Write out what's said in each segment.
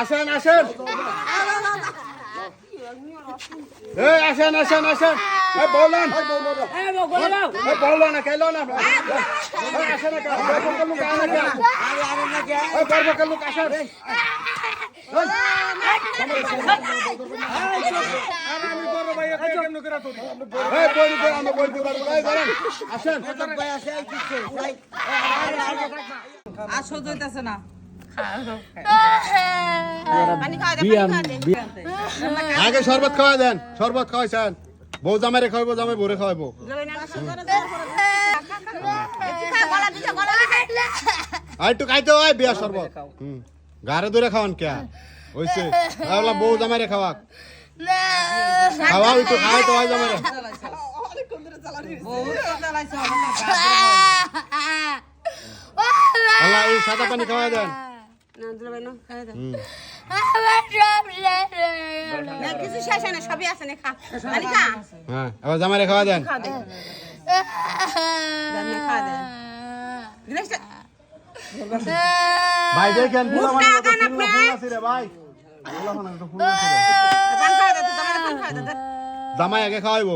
আসেন আসেন এই আসেন আসেন আসেন এই বললেন এই বললো না কেলো না এই আসেন না বরবকের লোক আনা কে এই বরবকের লোক আসেন আমি বড় ভাই একা কেমন করে তোরি এই বড় ভাই আমরা বলতে পারবো ভাই বলেন আসেন ভাই আসে এই কিছু ভাই আর সহ্য হইতাছে না আগে শরবত খাওয়া দেন শরবত খাওয়াইছেন বউ জামাইরে খাওয়াবো জামাই বউরে খাওয়াবো আর একটু খাইতে হয় বিয়া শরবত গারে ধরে খাওয়ান কে হইছে তাহলে বউ জামাইরে খাওয়া খাওয়া একটু খাওয়াই তো হয় জামাইরে আল্লাহ এই সাদা পানি খাওয়া দেন কিছু শেষ হয় না সবই আছে না খা হ্যাঁ আবার জামাইরে খাওয়া দেন ভাই দেখেন ভাই জামাই আগে খাওয়াইবো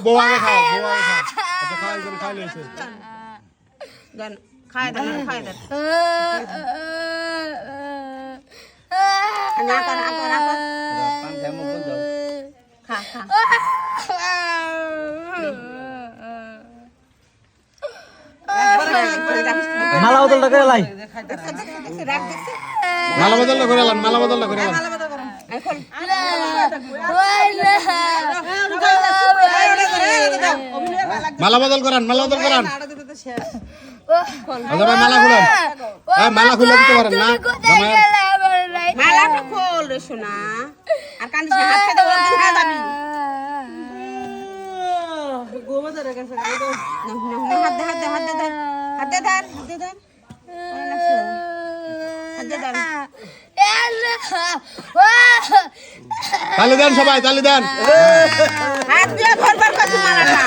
বউ আগে খাও বউ আগে খাও আচ্ছা খাওয়াই দেন খাই লইছে খায় দেন খায় দেন না কর না কর পান খাই মুখ বন্ধ খা খা মালা বদলটা করে লাই মালা বদলটা করে লান মালা বদলটা করে লান মালা বদল করান মালা বদল করান আচ্ছা ভাই মালা খুলেন মালা খুলে দিতে পারেন না মালাটা খোল রে সোনা আর কান্দিস না হাত খেতে ওর দিন খাওয়া যাবি গোবা ধরে গেছে হাত দে হাত দে হাত দে ধর হাত দে ধর হাত দে ধর হাত দে ধর তালি দেন সবাই তালি দেন হাত দিয়ে ধরবার কত মালাটা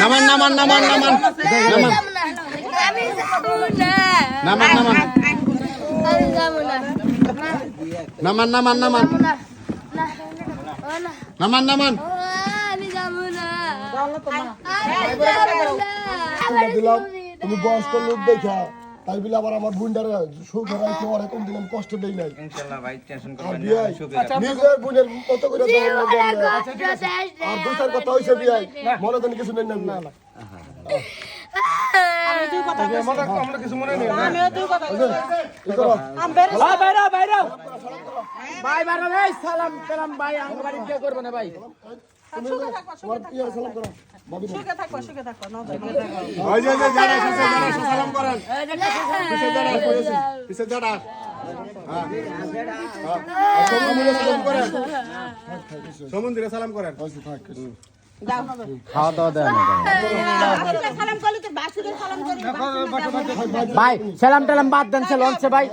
নামান নামান নামান নামান নামান নামান নামান নামান নামান নামান নামান তুমি বয়স্ক লোক দেখা তাই বলে আবার আমার বুনটারে সুখে রাখতে ওরে কোন দিন কষ্ট দেই নাই ইনশাআল্লাহ ভাই টেনশন করবেন না সুখে নিজের বুনের মত করে আর দুটার কথা হইছে বিয়াই মনে দেন কিছু নেই না না আমি তুই কথা আমরা কিছু মনে নেই আমিও তুই কথা আম বাইরা বাইরা ভাই বাইরা ভাই সালাম সালাম ভাই আমার বাড়ি কে করবে না ভাই সুখে থাকো ওই যে যারা সালাম করেন পিছে যারা সালাম করেন সমুদ্রে সালাম করেন খাওয়া দাওয়া দেন সালাম করলি তো বাসুদের সালাম করলি ভাই সালাম টালাম বাদ দেন সে লঞ্চে ভাই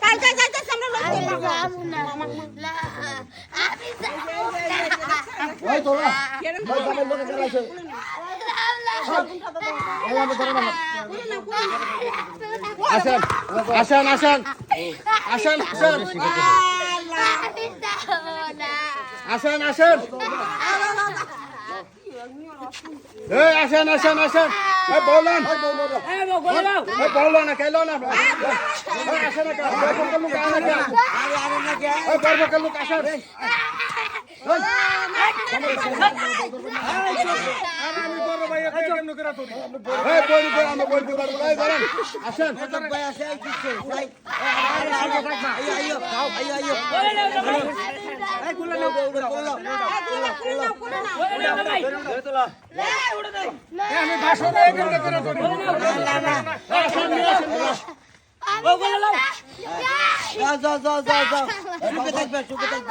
কাল যাইতেছ আমরা ওই তোরা ভাই জামাই লোকে গেলাছে আসেন আসেন আসেন আসেন আসেন আসেন আসেন এই আসেন আসেন আসেন এই বললেন এই বললো না কেলো না আসেন না বরবকের লোক আনা কে এই বরবকের লোক আসেন আমি বড় ভাই একা কেমন করে তোরি এই বড় ভাই আমরা বলতে পারবো ভাই বলেন আসেন ভাই আসে এই কিছু ভাই আইও এই গুলো না আমি ভাষা দেই কেমন করে তোরি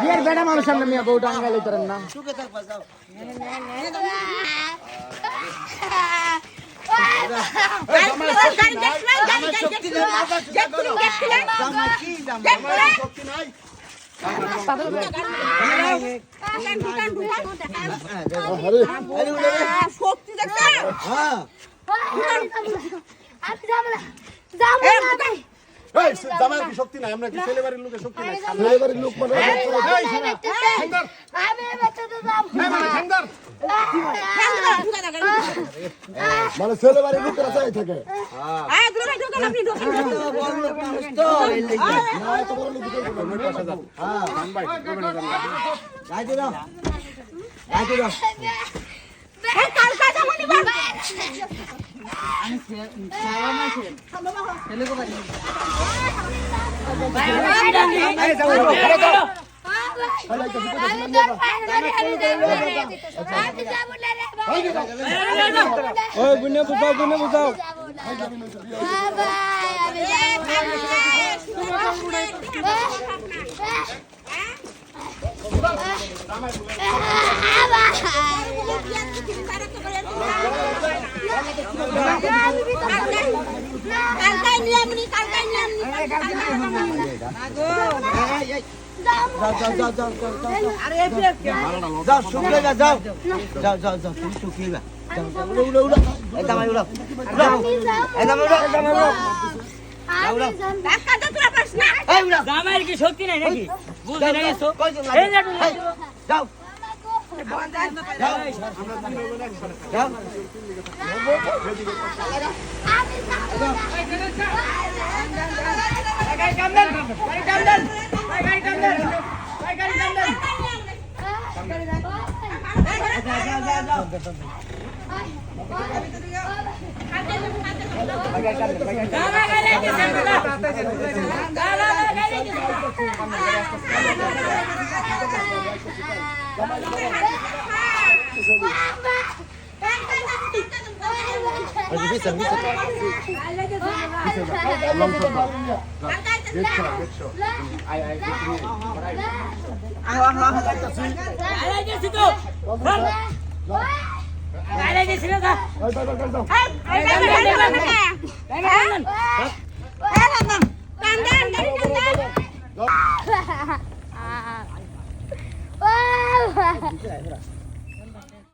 বিয়ের বেড়া মানুষ সামনে মিয়া বউ ডাঙ্গালি করেন না শক্তি দেখছো এই জামাইয়ের কি শক্তি নাই আমরা কি ছেলে বাড়ির লোকের শক্তি নাই ছেলেবাড়ির লোক মানে খানদার মানে ছেলেবাড়ির লোকেরা চাই থাকে আপনি ঢোকেন না এত বড় লোক দিতে হবে না। খান ভাই কাল কাজা মনি ওই বুনে বুঝাও যাও শুকিয়ে যা যাও যাও যাও যাও তুমি শুকিয়ে যা যাও যাও উড়ো উড়ো উড়ো এই দামাই উড়ো এই দামাই উড়ো এই দামাই উড়ো এই উড়ো জামাইয়ের কি শক্তি নাই নাকি বুঝে নাই তো কই যাও এই লাটু যাও যাও Wow.